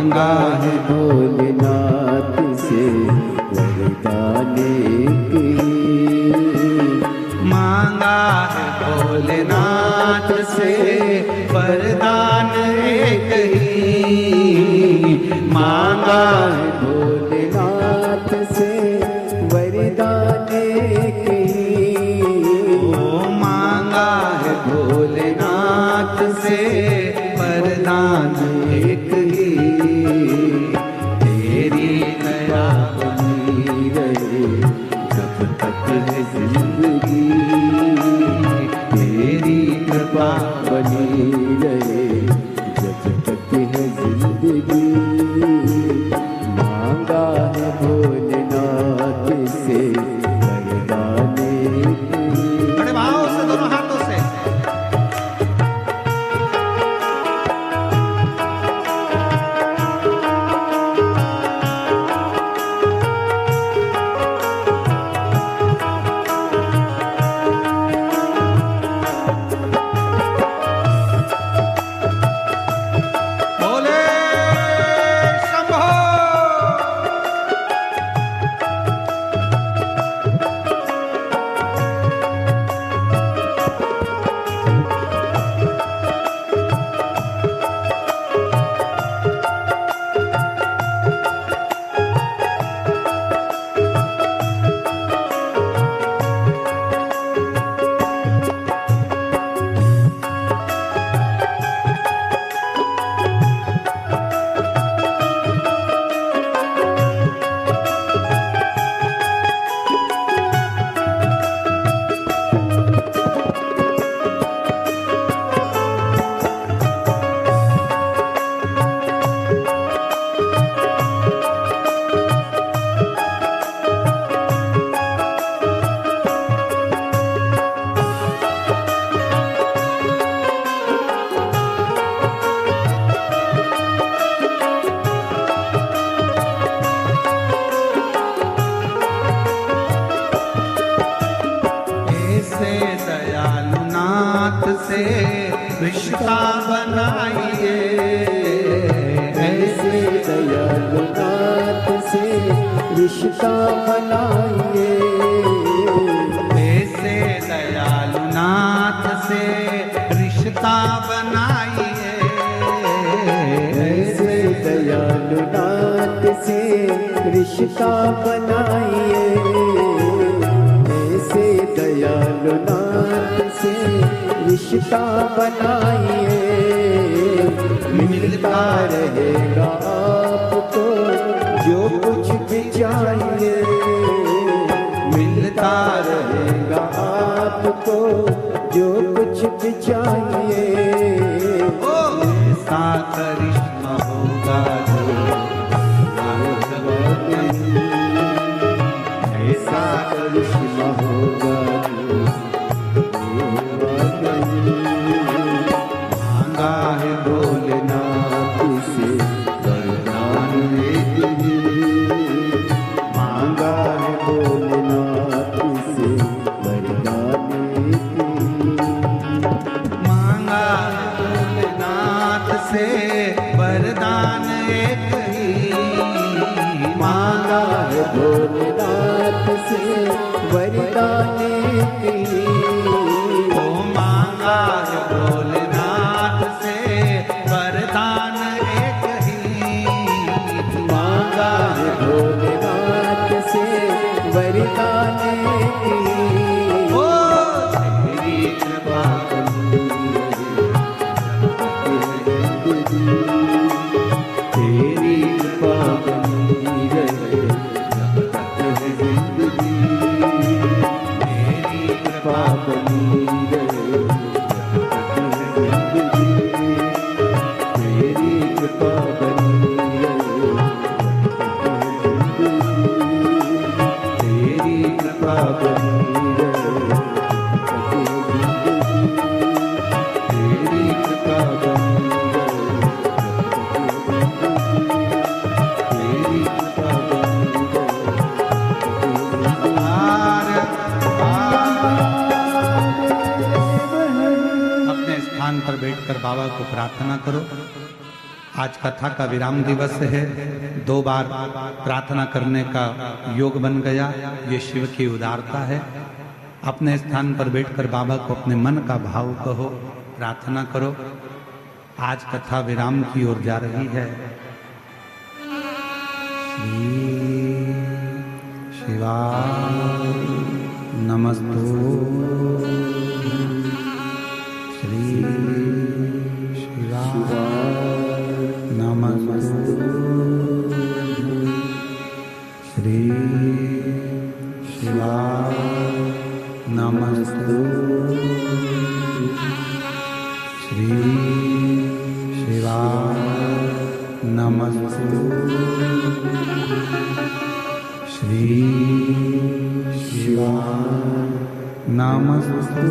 मांगा है भोलेनाथ से वरदान एक ही, मांगा है भोलेनाथ से वरदान एक ही, मांगा है भोलेनाथ से वरदान एक ही, ओ मांगा है भोलेनाथ से वरदान एक ही। तेरी दया बनी रहे जब तक है जिंदगी, तेरी कृपा बनी रहे जब तक है जिंदगी। मांगा है भोलेनाथ से वरदान एक ही। बड़े भाव से दोनों हाथों से बोले शंभो। ऐसे दयालु नाथ से रिश्ता बनाइए, ऐसे दयालु नाथ से रिश्ता बनाइए, ऐसे दयालु नाथ से रिश्ता बनाइए, ऐसे दयालु नाथ से रिश्ता बनाइए, ऐसे दयालु नाथ से रिश्ता बनाइए। मिलता रहेगा आपको जो कुछ भी चाहिए, मिलता रहेगा आपको जो कुछ भी चाहिए। ऐसा करिश्मा होगा जो ऐसा करिश्मा होगा मांगा है भोलेनाथ से वरदान एक ही, मांगा है भोलेनाथ से वरदान एक ही। मांगा है भोलेनाथ से वरदान एक ही, मांगा है भोलेनाथ से वरदान एक ही, ओ मांगा है भोलेनाथ से वरदान एक ही, मांगा है भोलेनाथ से वरदान एक ही। ओ तेरी कृपा तेरी कृपा बनी रहे जब तक है जिंदगी, तेरी कृपा बनी रहे जब तक है जिंदगी, तेरी कृपा बनी रहे जब तक है जिंदगी, तेरी कृपा बनी रहे जब तक है जिंदगी, तेरी कृपा बनी अपने स्थान पर बैठकर बाबा को प्रार्थना करो। आज कथा का विराम दिवस है। 2 बार प्रार्थना करने का योग बन गया। ये शिव की उदारता है। अपने स्थान पर बैठकर बाबा को अपने मन का भाव कहो, प्रार्थना करो। आज कथा विराम की ओर जा रही है। श्री शिवाय नमस्तु। श्री शिवाय नमस्तु। श्री शिवाय नमस्तु। श्री शिवाय नमस्तु। श्री शिवाय नमस्तु।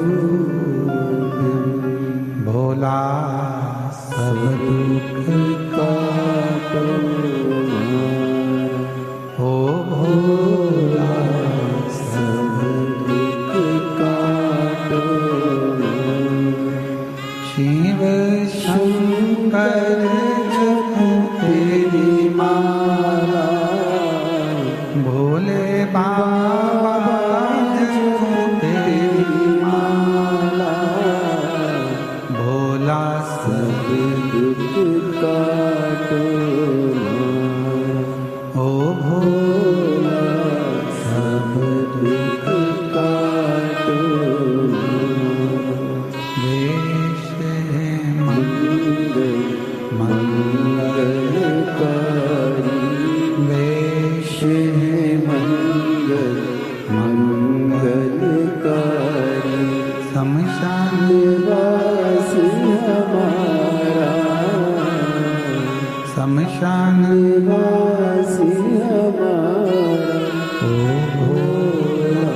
भोला सब दुख काटो, ओ भोला सब दुख काटो। शिव शंकर जप तेरी माला, भोले बाबा जप तेरी माला। भोला सब दुख काटो, ओ भोला सब दुख काटो। वेश है मंगल मंगलकारी, वेश है मंगल मंगलकारी। शमशान वासी हमारा, शमशान वासी हमारा। ओ भोला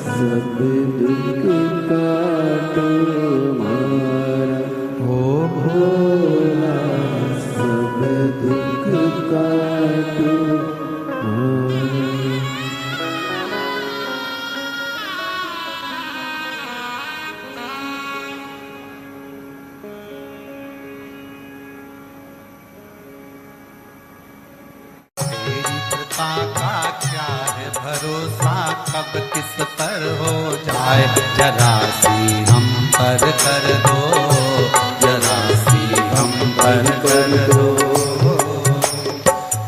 सब दुख काटो हमारा, ओ भोला सब दुख काटो हमारा। तेरी कृपा का क्या है भरोसा, कब किस पर हो जाए। जरा सी हम पर कर दो, जरा सी हम पर कर दो।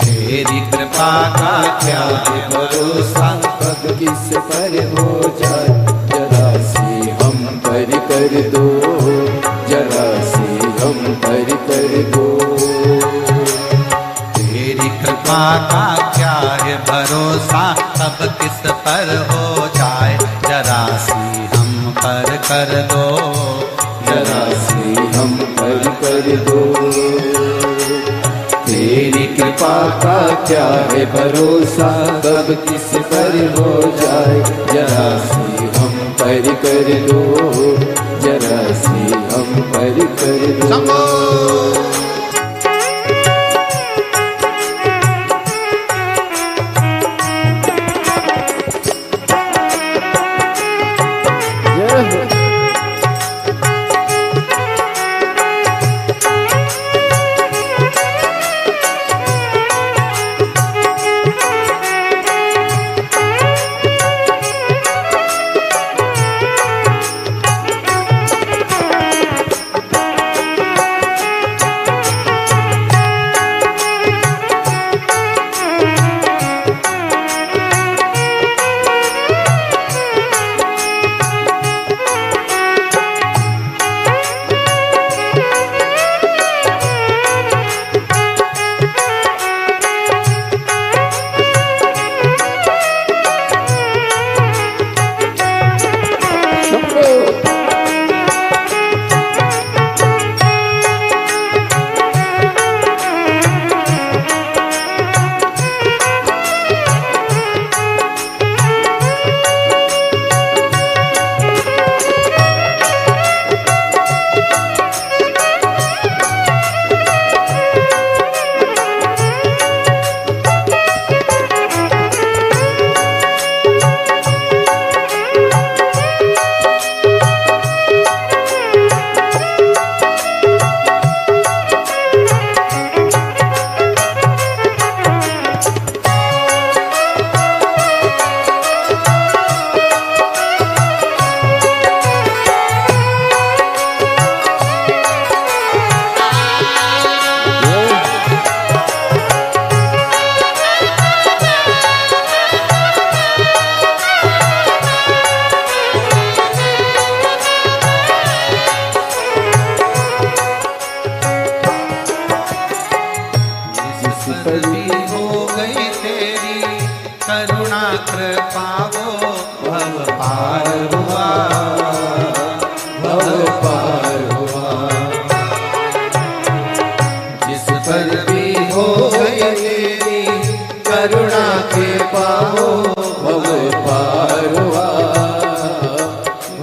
तेरी कृपा का क्या है भरोसा, कब किस पर हो जाए। जरा सी हम पर कर दो, जरा सी हम पर कर दो। तेरी कृपा का क्या है भरोसा, कब किस पर हो जाए। जरा सी हम पर कर दो, जरा सी हम पर कर दो। तेरी कृपा का क्या है भरोसा, कब किस पर हो जाए। जरा सी हम पर कर दो, जरा सी हम पर कर दो। पर भी हो गई तेरी करुणा कृपा वो भव पार हुआ, भव पार हुआ। जिस पर भी हो गई तेरी करुणा कृपा वो भव पार हुआ,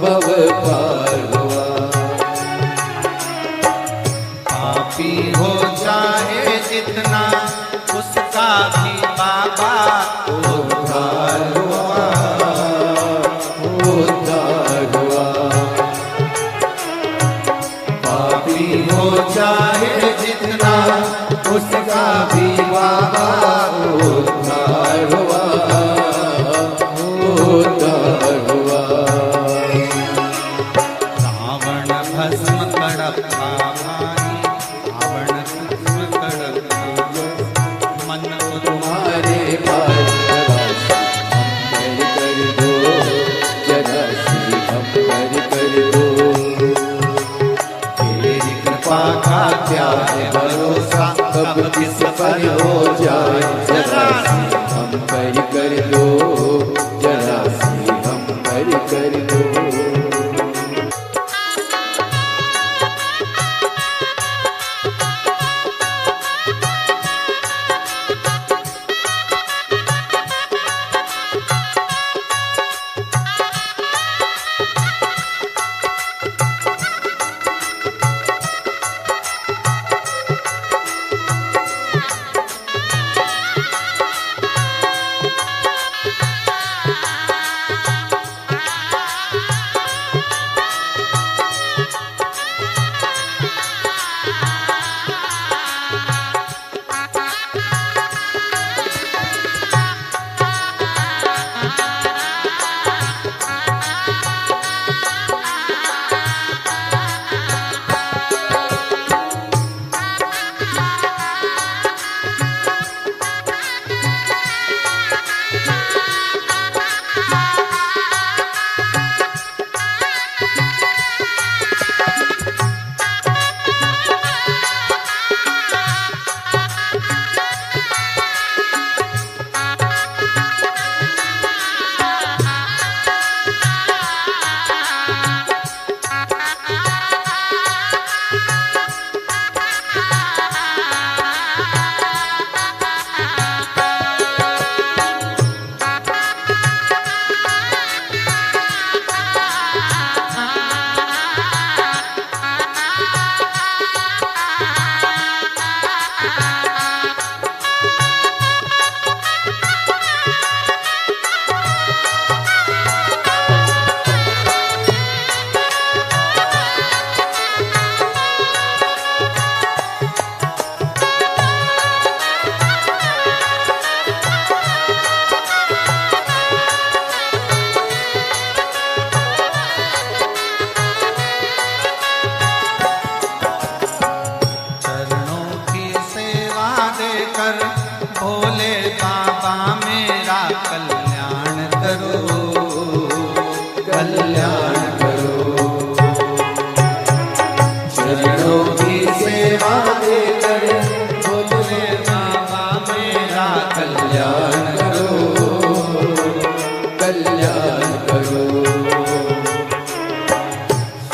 भव पार हुआ। पापी हो चाहे जितना उसका भी बाबा उद्धार हुआ, उद्धार हुआ। पापी हो चाहे जितना उसका भी बाबा उद्धार हुआ, उद्धार हुआ। रावण भस्म कड़प्पा भाई, रावण भस्म कड़प्पा मन को तुम्हारे पास जरा सी हम कर दो, तेरी कृपा का क्या है भरोसा, कब किस पर हो जाए जरा सी हम कर दो, जरा सी हम कर दो। भोले बाबा मेरा कल्याण करो, कल्याण करो। चरणों की सेवा देकर भोले बाबा मेरा कल्याण करो, कल्याण करो।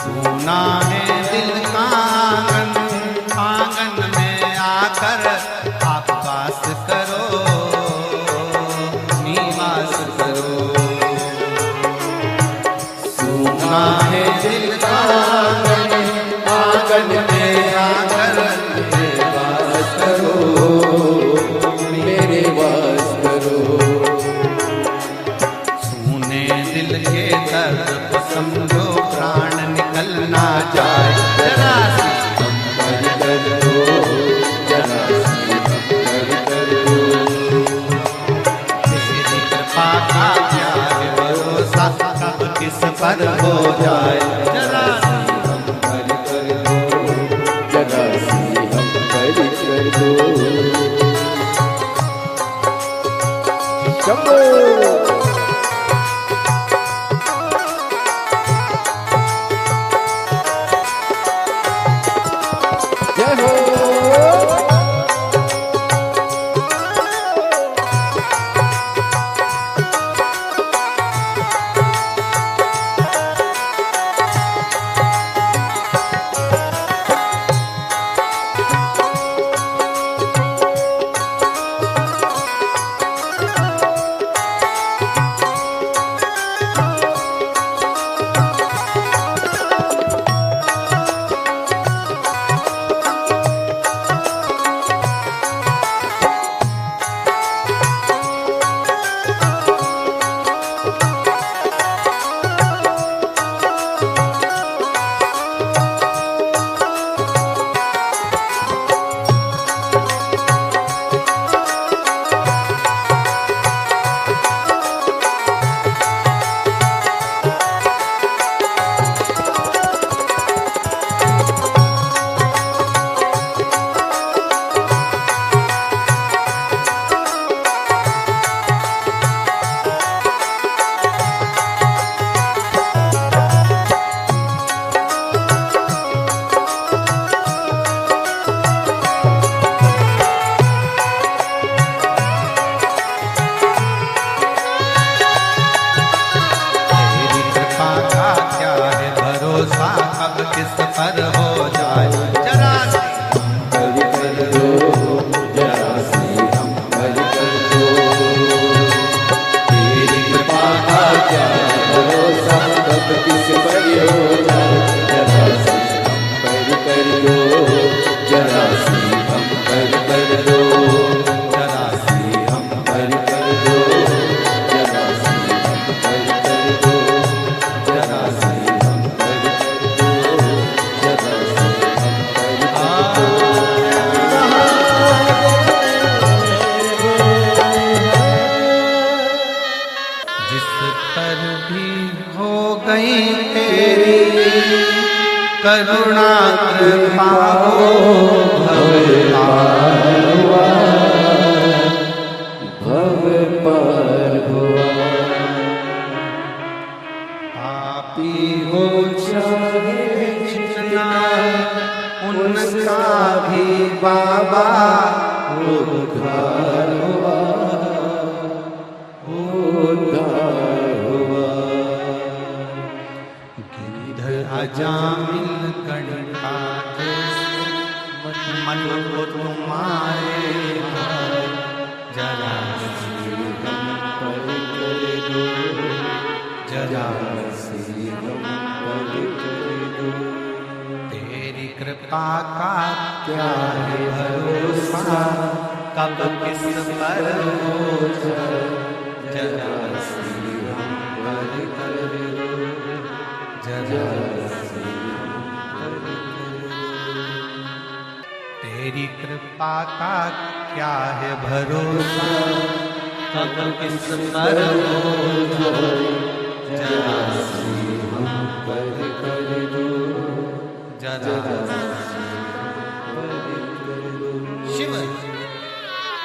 सुना है दिल का आंगन, आंगन में आकर आप वास करो, निवास करो। सुना है दिल का आंगन, आंगन में आकर मेरे वास करो, मेरे वास करो। सुने दिल के दर्द को समझो, प्राण निकल ना जाए, जरा सी हम कर दो, जरा सी हम कर दो। तेरी कृपा का क्या है भरोसा, कब किस पर हो जाए, जरा सी हम कर दो, जरा सी हम कर दो। शंभो जय हो। करुणा कृपा हो भव पार हुआ, भव पार हुआ। पापी हो चाहे जितना उनका भी बाबा उद्धार हुआ, उद्धार हुआ। गिरधर अजामिल कंठा मन को तुम्हारे जरा हम पर कर दो, जरा सी हम पर कर दो। तेरी कृपा का क्या है भरोसा, कब किस पर हो जाए, जरा सी हम पर कर दो, जरा सी हम पर कर दो। तेरी कृपा का क्या है भरोसा, कब किस पर हो जाए, जरा सी हम पर कर दो, जरा शिव।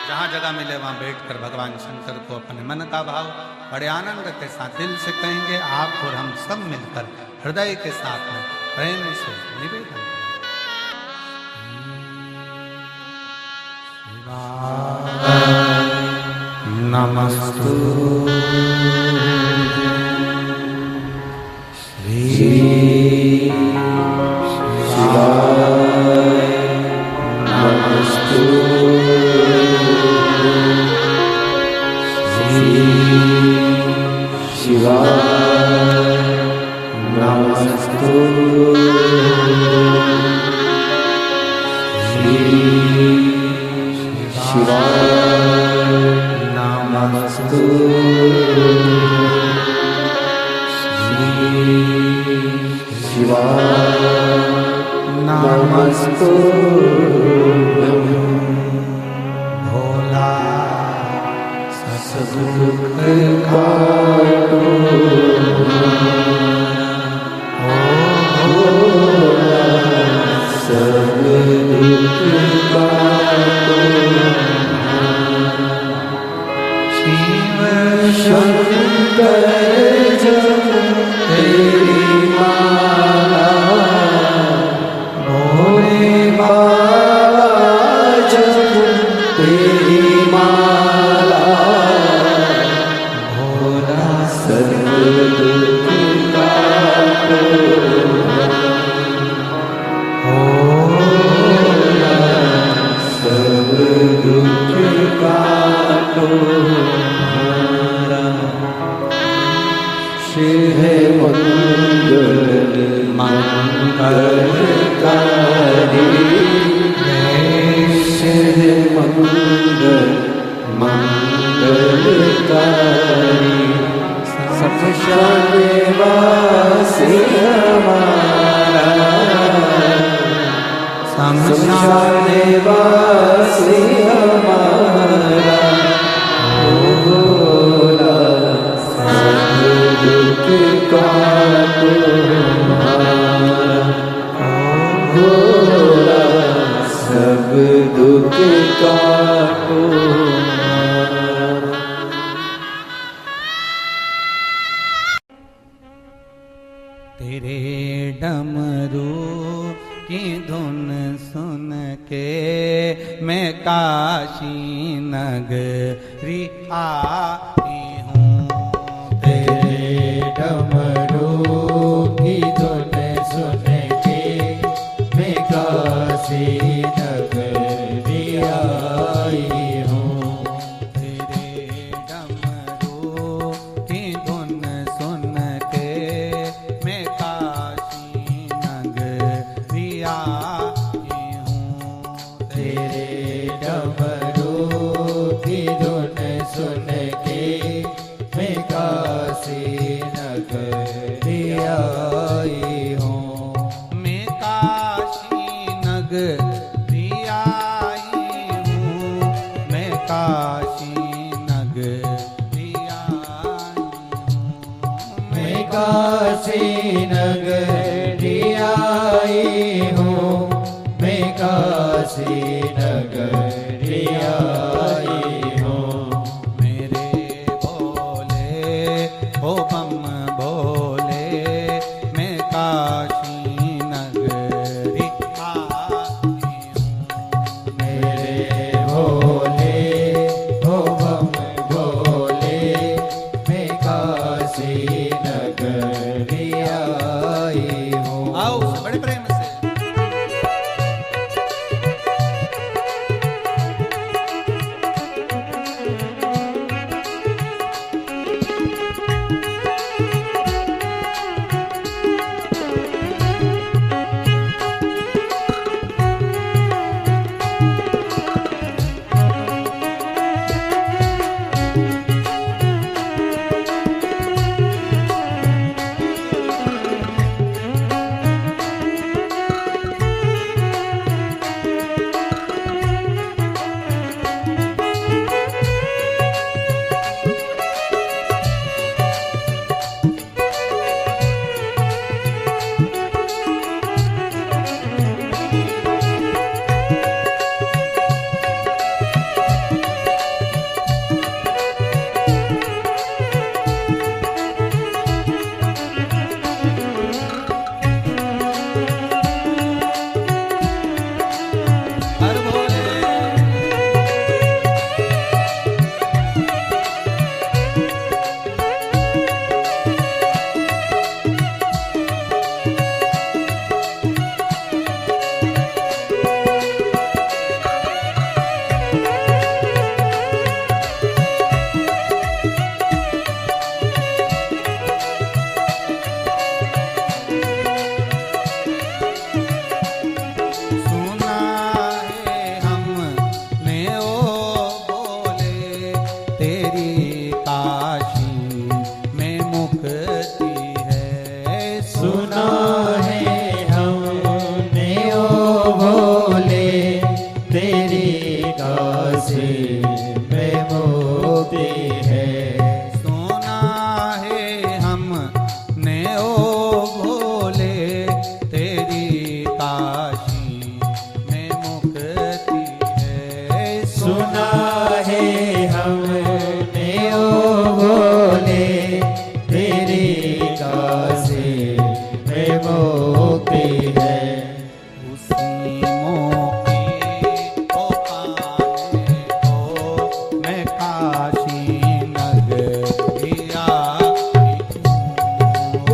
जहाँ जगह मिले वहाँ बैठकर भगवान शंकर को अपने मन का भाव बड़े आनंद के साथ दिल से कहेंगे। आप और हम सब मिलकर हृदय के साथ में प्रेम से निवेदन करें। नमस्तु श्री शिवाय नमस्तु, श्री शिवाय नमस्तु, श्री शिवाय नमस्तु, श्री शिवाय नमस्तु। भोला सब दुख काटो, भोला सब दुख काटो। शिव शंकर जप तेरी माला, भोले बाबा जप तेरी माला, भोला सर्व दुख काटो, भोला सब दुख काटो। शिव मंगल मंगलकारी, शिव मंगल मंगलकारी। शमशान वासी हमारा, शमशान वासी हमारा, भोला सब दुख काटो हमारा, भोला सब दुख काटो हमारा। तेरे डमरू की धुन सुन के मैं काशी नगरी आई हूँ। तेरे डमरू की धुन सुन के मैं काशी नगरी आई हूँ। तेरे डमरू की धुन सुन के मैं काशी नगरी आई हूँ। तेरे डमरू की धुन सुन के मैं काशी नगरी आई हूँ। मैं काशी नगरी आई हूँ। मैं काशी नगरी आई हूँ। मैं काशी नगरी आई भी आई हूँ। मेरे भोले ओ बम भोले मैं काशी नगरी आई हूँ। मेरे भोले हो बम भोले मैं काशी नगरी आई हूँ। आओ बड़े प्रेम से। हर भोले सुना है हमने ओ बोले तेरी काशी में मुक्ति है। सुना है हमने ओ भोले तेरी काशी में मुक्ति है। सुना है हमने ओ भोले तेरी काशी में मुक्ति है। सुना है हमने ओ भोले तेरी काशी में मुक्ति है। उसी मोती को पाने को मैं काशी नगरी आई हूँ।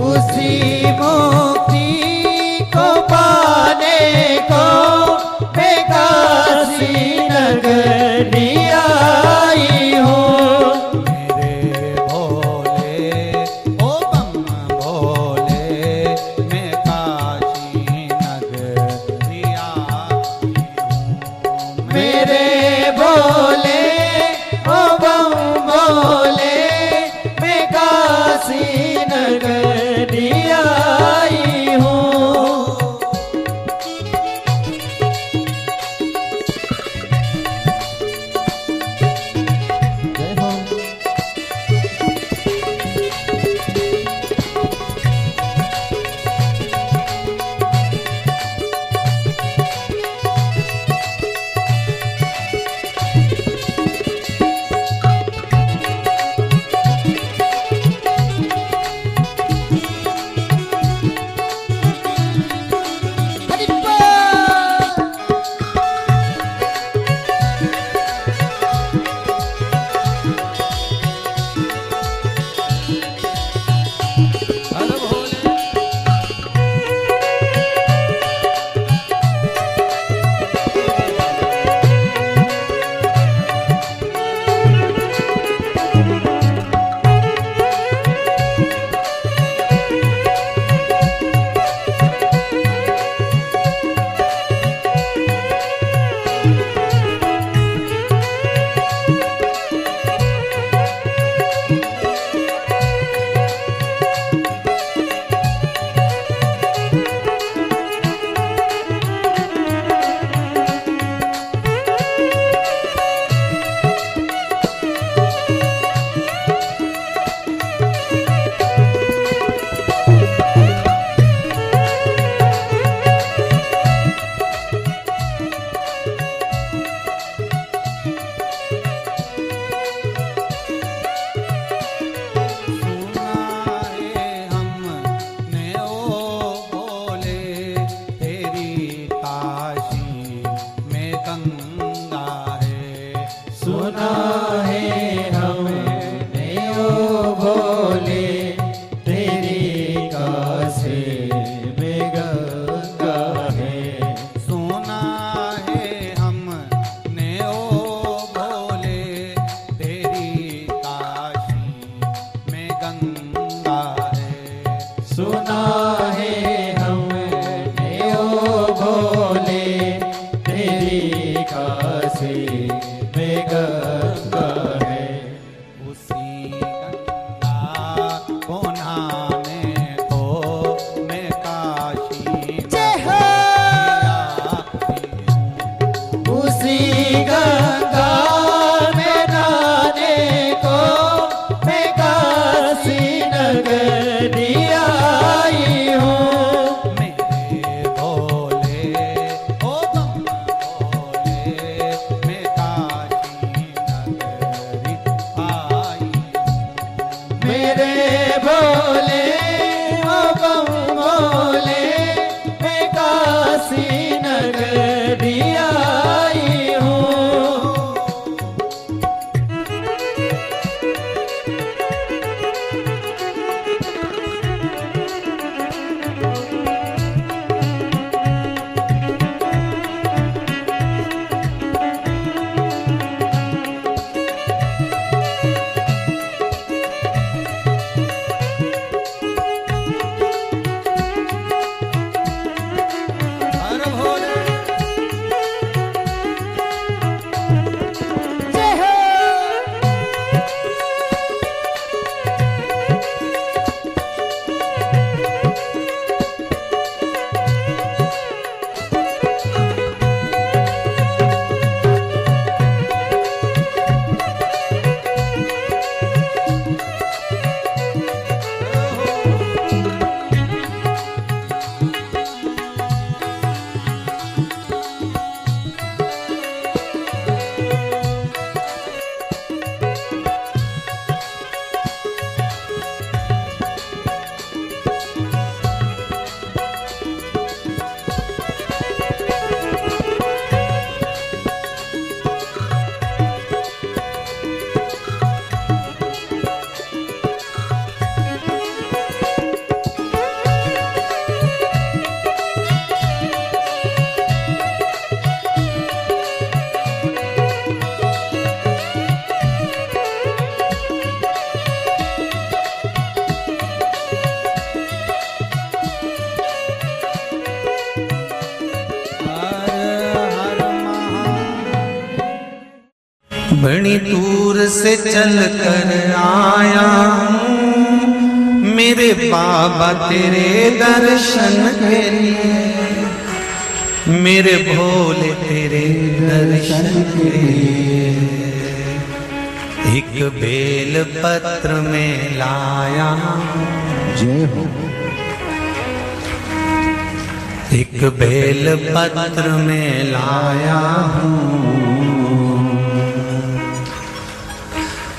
उसी मुक्ति को पाने को मैं काशी नगरी आई हूँ। मेरे भोले ओ बम भोले मैं काशी नगरी आई हूँ। मेरे भोले ओ बम भोले मैं काशी नगरी आई हूँ। सुना है हमने ओ भोले तेरी कासे में गंगा है। सुना है हमने ओ भोले तेरी काशी में गंगा है। सुना है हमने ओ भोले तेरी कासे में गंगा है। उसी गंगा को नहाने को मैं काशी उसी गंगा में नहाने को मैं काशी नगरी आई हूँ। मेरे भोले ओ बम भोले मैं काशी नगरी आई। मेरे भोले ओ बम भोले मैं काशी नगरी आई हूँ। हर भोले जय हो। बड़ी दूर से चल कर आया हूँ मेरे बाबा तेरे दर्शन के लिए। मेरे भोले तेरे दर्शन के लिए एक बेल पत्र में लाया हूँ। जय हो। एक बेल पत्र में लाया हूँ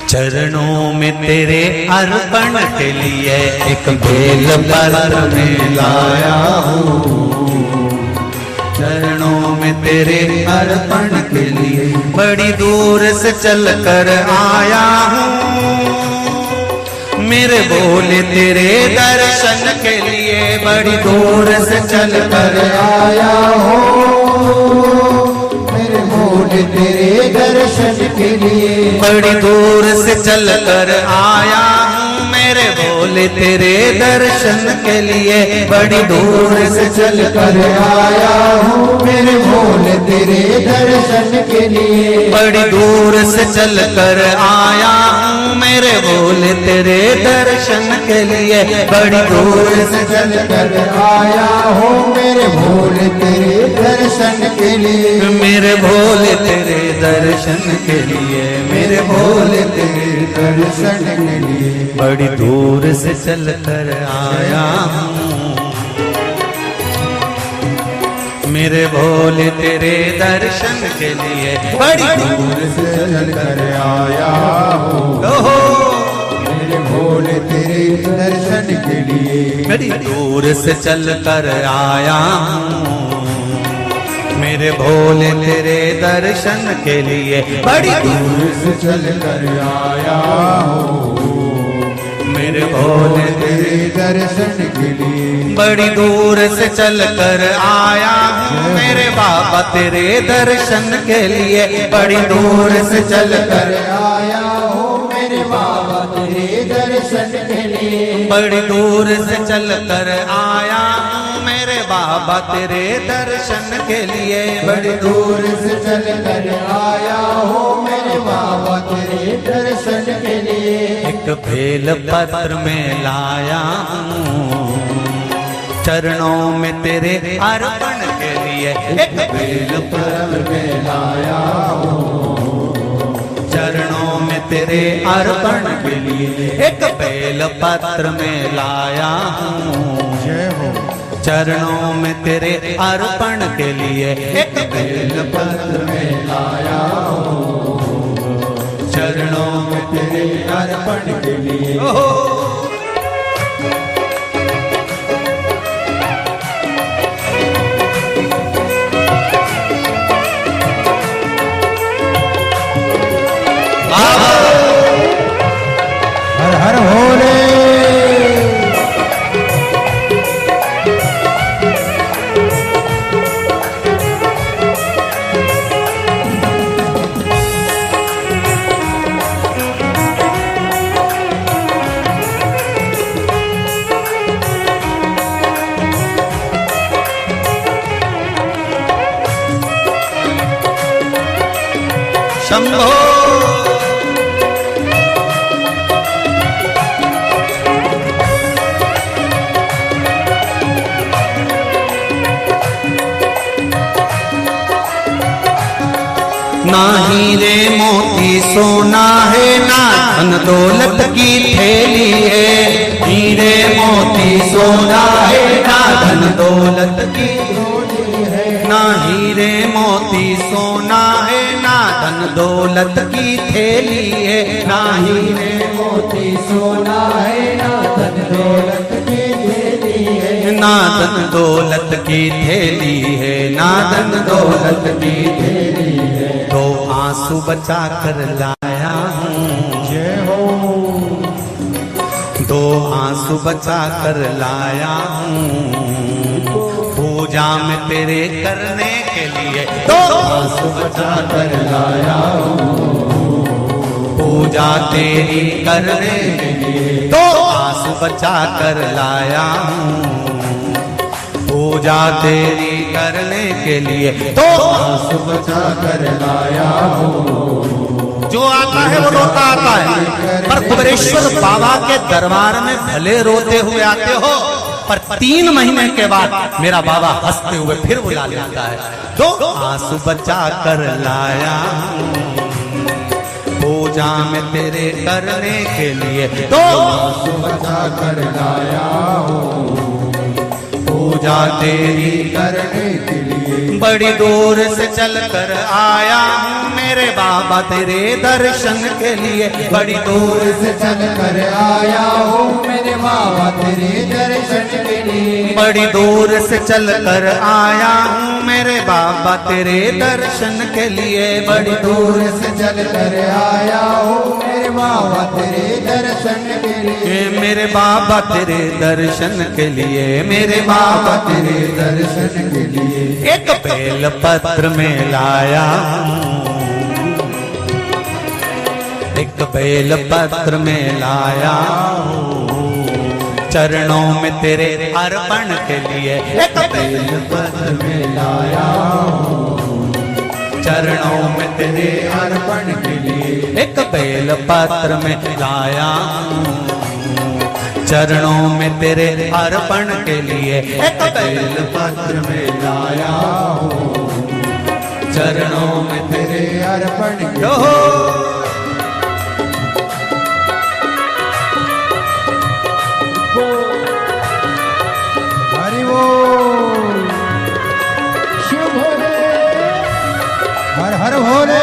चरणों में तेरे अर्पण के लिए। एक बेल पत्र में लाया हूँ चरणों में तेरे अर्पण के लिए। बड़ी दूर से चल कर आया हूँ मेरे भोले तेरे दर्शन के लिए। बड़ी दूर से चल कर आया हूँ मेरे भोले तेरे दर्शन के लिए। बड़ी दूर से चल कर आया हूँ मेरे भोले तेरे दर्शन के लिए। बड़ी दूर से चल कर आया हूँ मेरे भोले तेरे दर्शन के लिए। बड़ी दूर से चल कर आया हूँ मेरे भोले तेरे दर्शन के लिए। बड़ी दूर से चल कर आया हूँ मेरे भोले तेरे दर्शन के लिए। मेरे भोले तेरे दर्शन के लिए। मेरे भोले तेरे दर्शन के लिए। बड़ी दूर से चल कर आया हूँ मेरे भोले तेरे दर्शन के लिए। बड़ी दूर से चल कर आया हूँ मेरे भोले तेरे दर्शन के लिए। बड़ी दूर से चल कर आया हूँ मेरे भोले तेरे दर्शन के लिए बड़ी दूर से चल कर आया हूँ। मेरे भोले तेरे दर्शन के लिए बड़ी दूर से चल कर आया हूँ। मेरे बाबा तेरे दर्शन के लिए बड़ी दूर से चल कर आया हूँ। मेरे बाबा तेरे दर्शन के लिए बड़ी दूर से चल कर आया हूँ। मेरे बाबा तेरे दर्शन के लिए बड़ी दूर से चल कर आया हूँ। मेरे बाबा तेरे दर्शन के लिए एक बेल पत्र में लाया हूँ। चरणों में तेरे अर्पण के लिए एक बेल पत्र में लाया हूँ। चरणों में तेरे अर्पण के लिए एक बेल पत्र में लाया हूँ। जय हो। चरणों में तेरे अर्पण के लिए एक बेल पत्र में लाया हूँ। चरणों में तेरे अर्पण के लिए हर हर भोले। शंभो ना हीरे मोती सोना है ना धन दौलत की थैली है। हीरे मोती सोना है ना धन दौलत की ना हीरे मोती सोना है ना धन दौलत की थैली है। ना हीरे मोती सोना है ना धन दौलत की थैली है। ना धन दौलत की थैली है। ना धन दौलत की थैली है। तो आंसू बचा कर लाया हूँ। जय हो। दो आंसू बचा कर लाया हूँ। पूजा में तेरे करने के लिए दो आंसू बचा कर लाया हूँ। पूजा तेरी करने के लिए दो आंसू बचा कर लाया हूँ। पूजा तेरी करने के लिए दो आंसू बचा कर लाया हूँ। जो आता है वो रोता आता है, पर कुबेरेश्वर बाबा के दरबार में भले रोते हुए आते हो, पर 3 महीने के बाद मेरा बाबा हंसते हुए फिर बुला लेता है। दो आंसू बचा कर लाया पूजा में तेरे करने के लिए। दो आंसू बचा कर लाया हूँ। पूजा तेरी करने के लिए बड़ी दूर से चल कर आया हूँ। मेरे बाबा तेरे दर्शन के लिए बड़ी दूर से चल कर आया हूँ। मेरे बाबा तेरे दर्शन के लिए बड़ी दूर से चल कर आया हूँ। मेरे बाबा तेरे दर्शन के लिए बड़ी दूर से चल कर आया हूँ। मेरे बाबा तेरे दर्शन के लिए मेरे बाबा तेरे दर्शन के लिए मेरे बाबा तेरे दर्शन के लिए एक बेल पत्र में लाया हूँ। एक बेल पत्र में लाया हूँ। चरणों में तेरे अर्पण के लिए एक बेल पत्र में लाया हूँ। चरणों में तेरे अर्पण के लिए एक बेल पत्र में लाया हूँ। चरणों में तेरे अर्पण के लिए एक बेल पत्र में लाया हूँ। चरणों में तेरे अर्पण के लिए हरि बोल। शिव भोले हर हर भोले।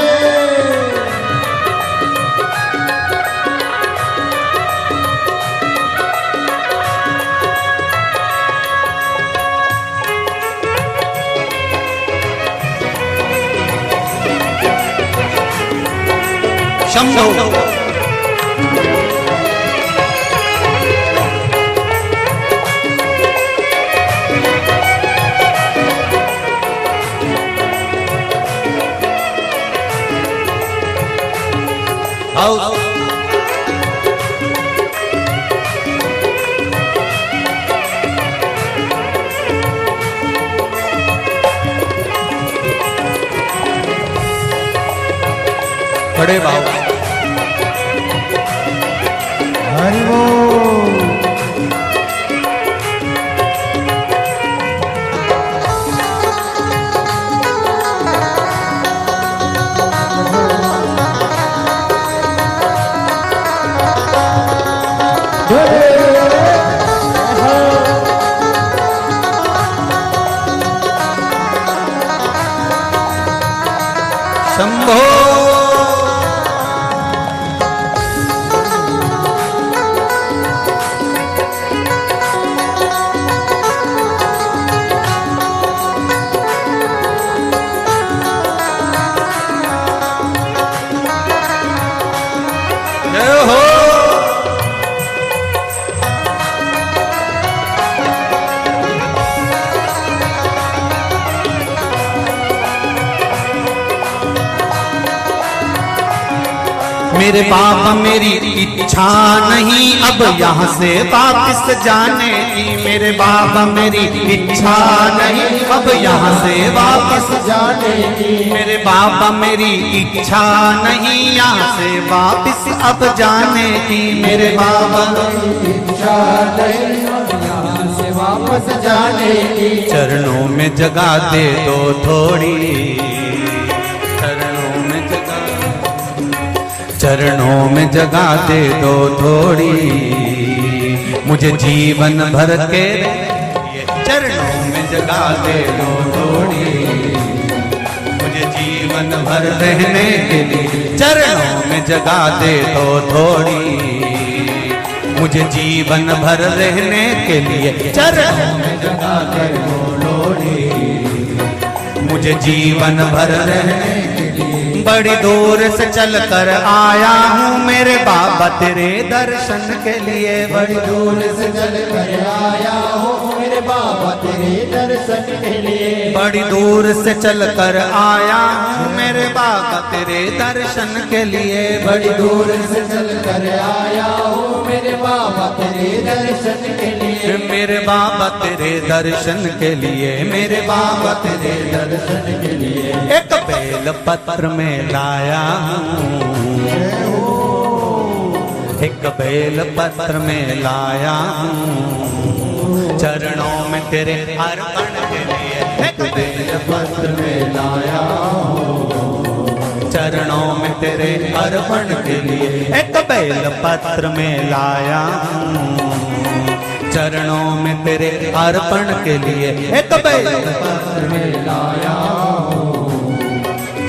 शंभो। आओ बड़े भाव हरि बोल। शंभो। मेरे बाबा मेरी इच्छा नहीं अब यहाँ से वापस जाने की। मेरे बाबा मेरी इच्छा नहीं अब यहाँ से वापस जाने की। मेरे बाबा मेरी इच्छा नहीं यहाँ से वापस अब जाने की। मेरे बाबा मेरी इच्छा नहीं अब यहाँ से वापस जाने की। चरणों में जगह दे दो थोड़ी, चरणों में जगह दे दो थोड़ी, मुझे जीवन भर के चरणों में जगह दे दो थोड़ी, मुझे जीवन भर रहने के लिए चरणों में जगह दे दो थोड़ी, मुझे जीवन भर रहने के लिए चरणों में जगह दे दो थोड़ी, मुझे जीवन भर रहने के लिए। बड़ी दूर से चल कर आया हूँ मेरे बाबा तेरे दर्शन के लिए। बड़ी दूर से चल कर आया हूँ मेरे बाबा तेरे दर्शन के लिए। बड़ी दूर से चल कर आया हूँ मेरे बाबा तेरे दर्शन के लिए। बड़ी दूर से चल कर आया हूँ मेरे बाबा तेरे दर्शन के लिए। मेरे बाबा तेरे दर्शन के लिए, मेरे बाबा तेरे दर्शन के लिए। एक बेल पत्र में लाया हूँ, एक बेल पत्र में लाया हूँ, चरणों में तेरे अर्पण के लिए। एक बेल पत्र में लाया हूँ, चरणों में तेरे अर्पण के लिए। एक बेल पत्र में लाया हूँ, चरणों में तेरे अर्पण के लिए। एक बेल पत्र में लाया हूँ,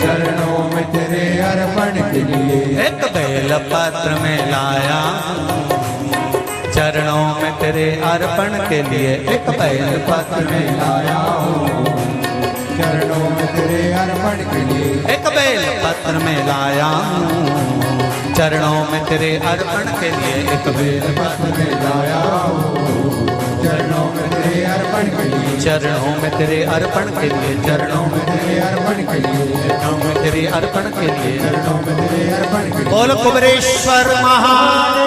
चरणों में तेरे अर्पण के लिए। एक बेल पत्र में लाया हूँ, चरणों में तेरे अर्पण के लिए। एक बेल पत्र में लाया हूँ, चरणों में तेरे अर्पण के लिए। एक बेल पत्र में लाया हूँ, चरणों में तेरे अर्पण के लिए। एक बेल पत्र में लाया हूँ, चरणों में तेरे अर्पण के लिए। चरणों में तेरे अर्पण के लिए, चरणों में तेरे अर्पण के लिए, चरणों में तेरे अर्पण के लिए, चरणों में तेरे अर्पण के लिए। बोल कुबेरेश्वर महादेव।